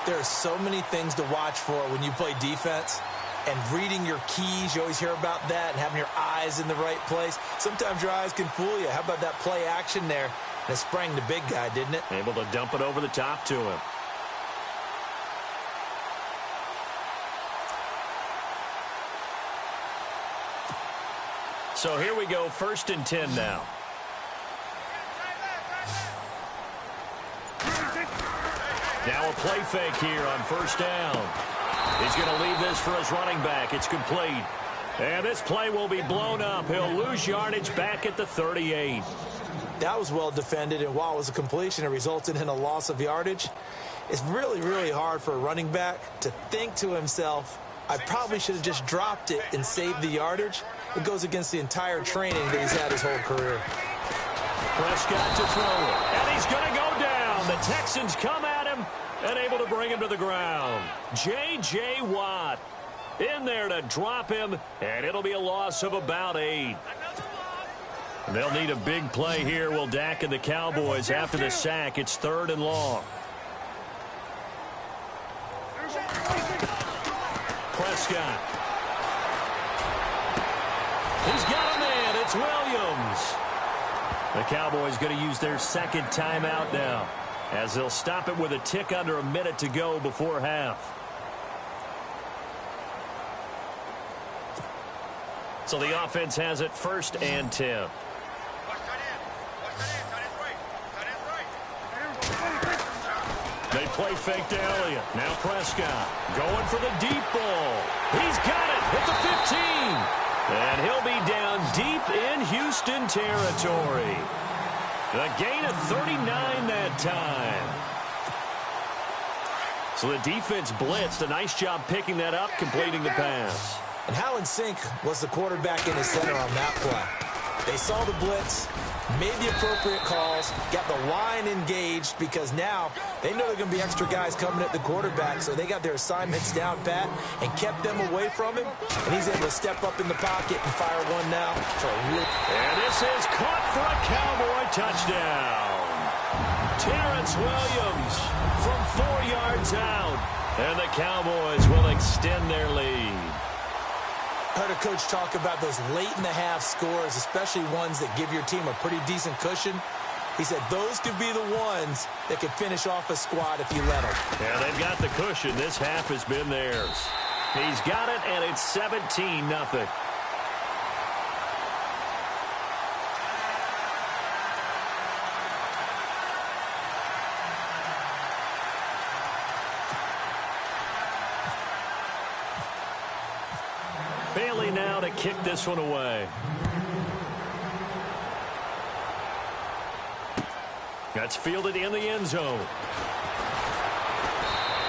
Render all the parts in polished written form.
There are so many things to watch for when you play defense. And reading your keys, you always hear about that, and having your eyes in the right place. Sometimes your eyes can fool you. How about that play action there? And it sprang the big guy, didn't it? Able to dump it over the top to him. So here we go, 1st and 10 now. Now a play fake here on 1st down. He's going to leave this for his running back. It's complete. And this play will be blown up. He'll lose yardage back at the 38. That was well defended, and while it was a completion, it resulted in a loss of yardage. It's really, really hard for a running back to think to himself, I probably should have just dropped it and saved the yardage. It goes against the entire training that he's had his whole career. Prescott to throw it, and he's going to go down. The Texans come at him and able to bring him to the ground. J.J. Watt in there to drop him, and it'll be a loss of about 8. They'll need a big play here, will Dak and the Cowboys after the sack. It's 3rd and long. Prescott. He's got a man. It's Williams. The Cowboys going to use their 2nd timeout now, as they'll stop it with a tick under a minute to go before half. So the offense has it 1st and 10. They play fake to Elliott. Now Prescott going for the deep ball. He's got it at the 15. And he'll be down deep in Houston territory. A gain of 39 that time. So the defense blitzed. A nice job picking that up, completing the pass. And how in sync was the quarterback in the center on that play? They saw the blitz, made the appropriate calls, got the line engaged, because now they know there are going to be extra guys coming at the quarterback, so they got their assignments down pat and kept them away from him, and he's able to step up in the pocket and fire one now for a real... And this is caught for a Cowboy touchdown. Terrence Williams from 4 yards out, and the Cowboys will extend their lead. Heard a coach talk about those late-in-the-half scores, especially ones that give your team a pretty decent cushion. He said those could be the ones that could finish off a squad if you let them. Yeah, they've got the cushion. This half has been theirs. He's got it, and it's 17-0. Bailey now to kick this one away. That's fielded in the end zone.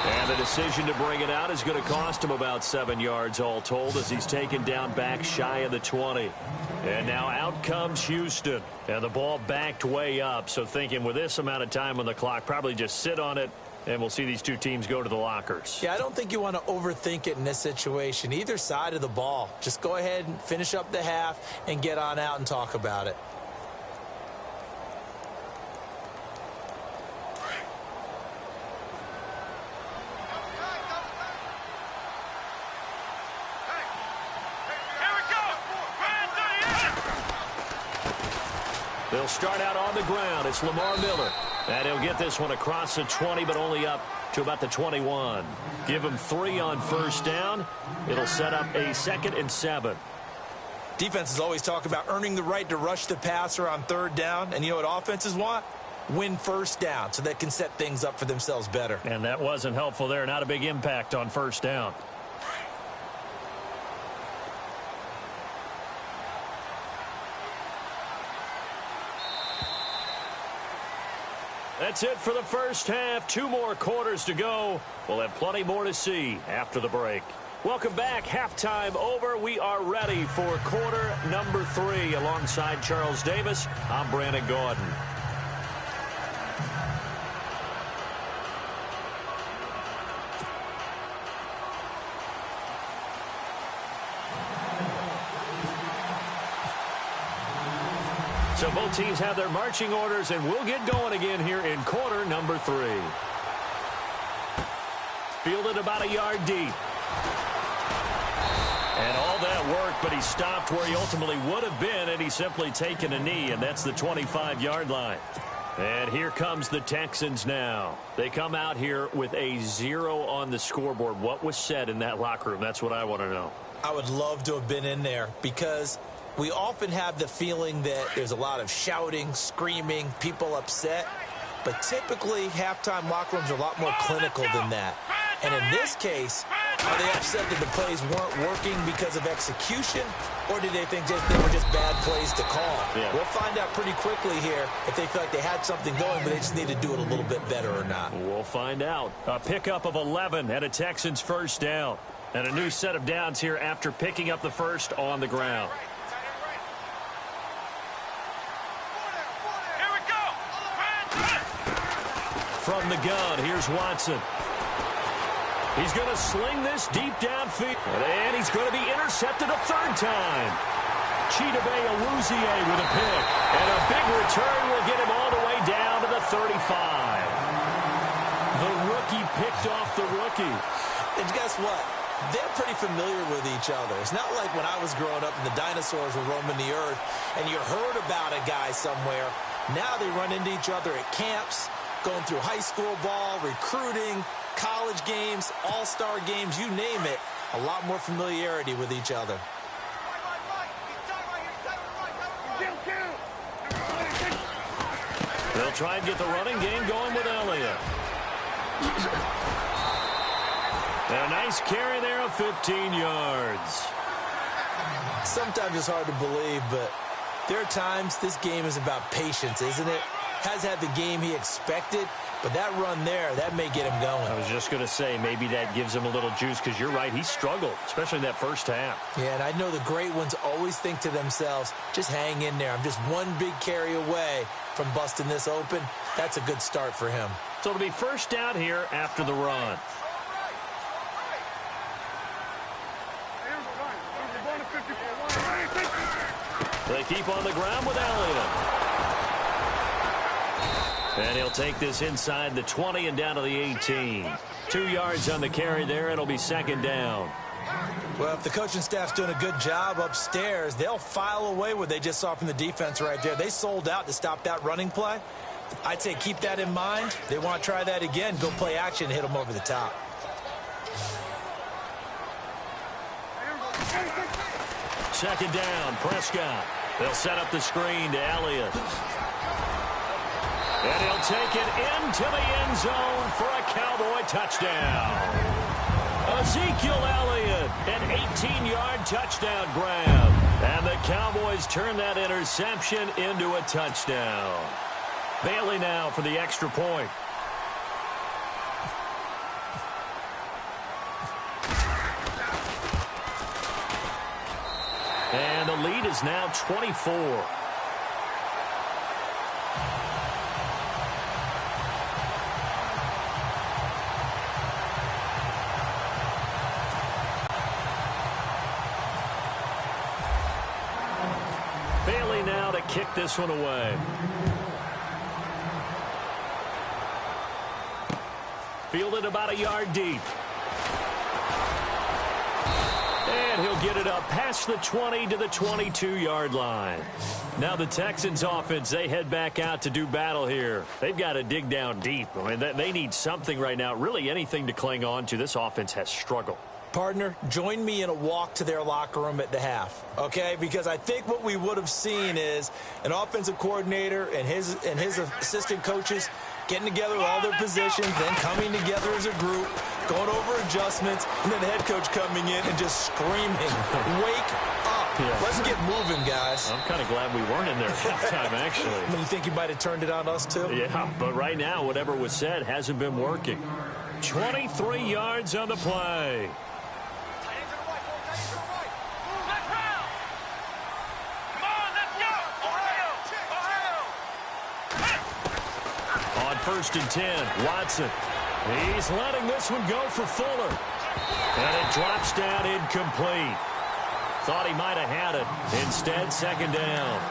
And the decision to bring it out is going to cost him about 7 yards all told, as he's taken down back shy of the 20. And now out comes Houston. And the ball backed way up. So thinking with this amount of time on the clock, probably just sit on it. And we'll see these two teams go to the lockers. Yeah, I don't think you want to overthink it in this situation. Either side of the ball. Just go ahead and finish up the half and get on out and talk about it. They'll start out on the ground. It's Lamar Miller. And he'll get this one across the 20, but only up to about the 21. Give him 3 on 1st down. It'll set up a 2nd and 7. Defenses always talk about earning the right to rush the passer on 3rd down. And you know what offenses want? Win 1st down so they can set things up for themselves better. And that wasn't helpful there. Not a big impact on 1st down. That's it for the first half. 2 more quarters to go. We'll have plenty more to see after the break. Welcome back. Halftime over. We are ready for quarter number 3. Alongside Charles Davis, I'm Brandon Gordon. So both teams have their marching orders, and we'll get going again here in quarter number 3. Fielded about a yard deep. And all that work, but he stopped where he ultimately would have been, and he's simply taken a knee, and that's the 25-yard line. And here comes the Texans now. They come out here with a 0 on the scoreboard. What was said in that locker room? That's what I want to know. I would love to have been in there because we often have the feeling that there's a lot of shouting, screaming, people upset. But typically, halftime locker rooms are a lot more clinical than that. And in this case, are they upset that the plays weren't working because of execution, or did they think they were just bad plays to call? Yeah. We'll find out pretty quickly here if they feel like they had something going, but they just need to do it a little bit better or not. We'll find out. A pickup of 11 and a Texans first down. And a new set of downs here after picking up the first on the ground. From the gun, here's Watson. He's going to sling this deep downfield. And he's going to be intercepted a third time. Chidobe Awuzie with a pick. And a big return will get him all the way down to the 35. The rookie picked off the rookie. And guess what? They're pretty familiar with each other. It's not like when I was growing up and the dinosaurs were roaming the earth and you heard about a guy somewhere. Now they run into each other at camps, going through high school ball, recruiting, college games, all-star games, you name it. A lot more familiarity with each other. They'll try and get the running game going with Elliott. A nice carry there of 15 yards. Sometimes it's hard to believe, but there are times this game is about patience, isn't it? Has had the game he expected, but that run there, that may get him going. I was just going to say, maybe that gives him a little juice, because you're right, he struggled, especially in that first half. Yeah, and I know the great ones always think to themselves, just hang in there. I'm just one big carry away from busting this open. That's a good start for him. So it'll be first down here after the run. They keep on the ground with Elliott. And he'll take this inside the 20 and down to the 18. 2 yards on the carry there. It'll be second down. Well, if the coaching staff's doing a good job upstairs, they'll file away what they just saw from the defense right there. They sold out to stop that running play. I'd say keep that in mind. They want to try that again, go play action and hit them over the top. Second down, Prescott. They'll set up the screen to Elliott. And he'll take it into the end zone for a Cowboy touchdown. Ezekiel Elliott, an 18-yard touchdown grab. And the Cowboys turn that interception into a touchdown. Bailey now for the extra point. And the lead is now 24. Bailey now to kick this one away. Fielded about a yard deep. And he'll get it up past the 20 to the 22-yard line. Now the Texans offense, they head back out to do battle here. They've got to dig down deep. I mean, they need something right now, really anything to cling on to. This offense has struggled. Partner, join me in a walk to their locker room at the half, okay? Because I think what we would have seen is an offensive coordinator and his assistant coaches getting together with all their positions, then coming together as a group, going over adjustments, and then the head coach coming in and just screaming, wake up. Yeah. Let's get moving, guys. I'm kind of glad we weren't in there at halftime, actually. I mean, you think you might have turned it on us, too? Yeah, but right now, whatever was said hasn't been working. 23 yards on the play. First and 10, Watson. He's letting this one go for Fuller. And it drops down incomplete. Thought he might have had it. Instead, second down.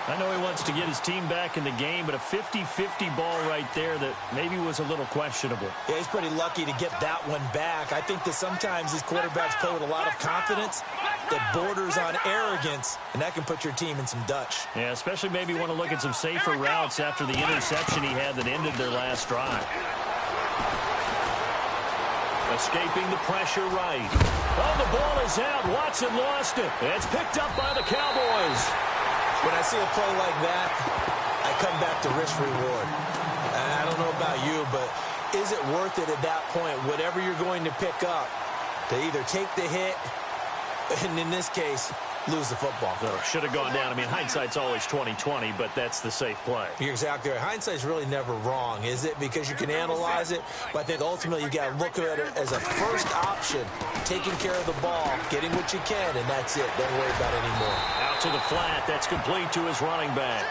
I know he wants to get his team back in the game, but a 50-50 ball right there that maybe was a little questionable. Yeah, he's pretty lucky to get that one back. I think that sometimes these quarterbacks play with a lot of confidence that borders on arrogance, and that can put your team in some Dutch. Yeah, especially maybe want to look at some safer routes after the interception he had that ended their last drive. Escaping the pressure right. Oh, the ball is out. Watson lost it. It's picked up by the Cowboys. When I see a play like that, I come back to risk-reward. I don't know about you, but is it worth it at that point, whatever you're going to pick up, to either take the hit, and in this case, lose the football? Should have gone down. I mean, hindsight's always 20/20, but that's the safe play. You're exactly right. Hindsight's really never wrong, is it? Because you can analyze it, but I think ultimately you got to look at it as a first option, taking care of the ball, getting what you can, and that's it. Don't worry about it anymore. Out to the flat. That's complete to his running back.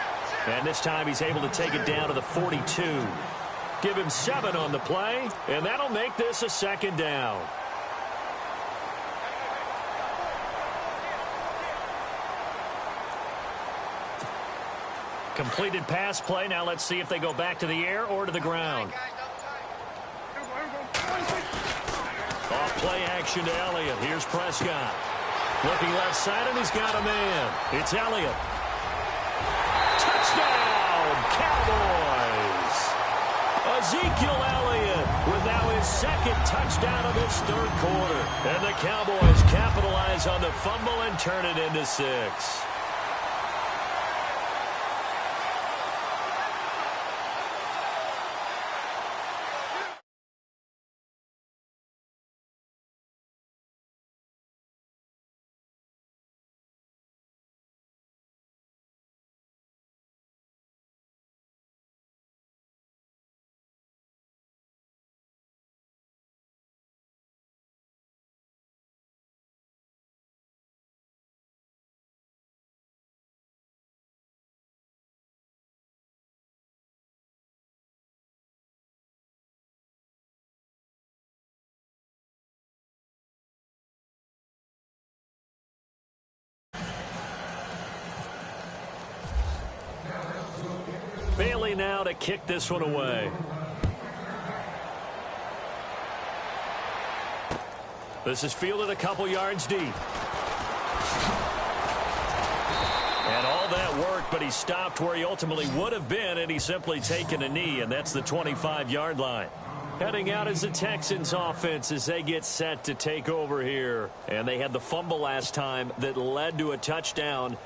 And this time he's able to take it down to the 42. Give him 7 on the play, and that'll make this a second down. Completed pass play. Now let's see if they go back to the air or to the ground. Off play action to Elliott. Here's Prescott. Looking left side, and he's got a man. It's Elliott. Touchdown, Cowboys! Ezekiel Elliott with now his second touchdown of this third quarter. And the Cowboys capitalize on the fumble and turn it into 6. Bailey now to kick this one away. This is fielded a couple yards deep. And all that worked, but he stopped where he ultimately would have been, and he's simply taken a knee, and that's the 25-yard line. Heading out is the Texans offense as they get set to take over here. And they had the fumble last time that led to a touchdown.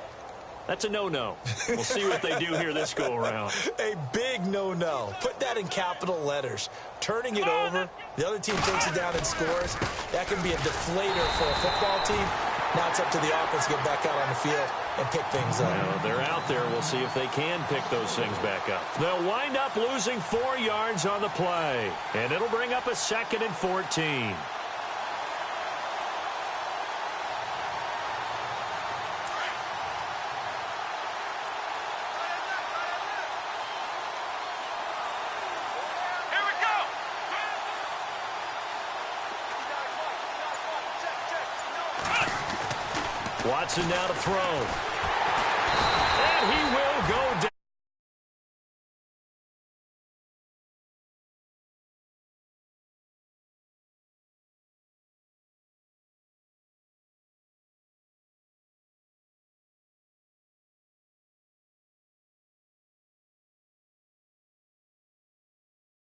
That's a no-no. We'll see what they do here this go-around. A big no-no. Put that in capital letters. Turning it over, the other team takes it down and scores. That can be a deflator for a football team. Now it's up to the offense to get back out on the field and pick things up. Well, they're out there. We'll see if they can pick those things back up. They'll wind up losing 4 yards on the play. And it'll bring up a 2nd and 14. Watson now to throw. And he will go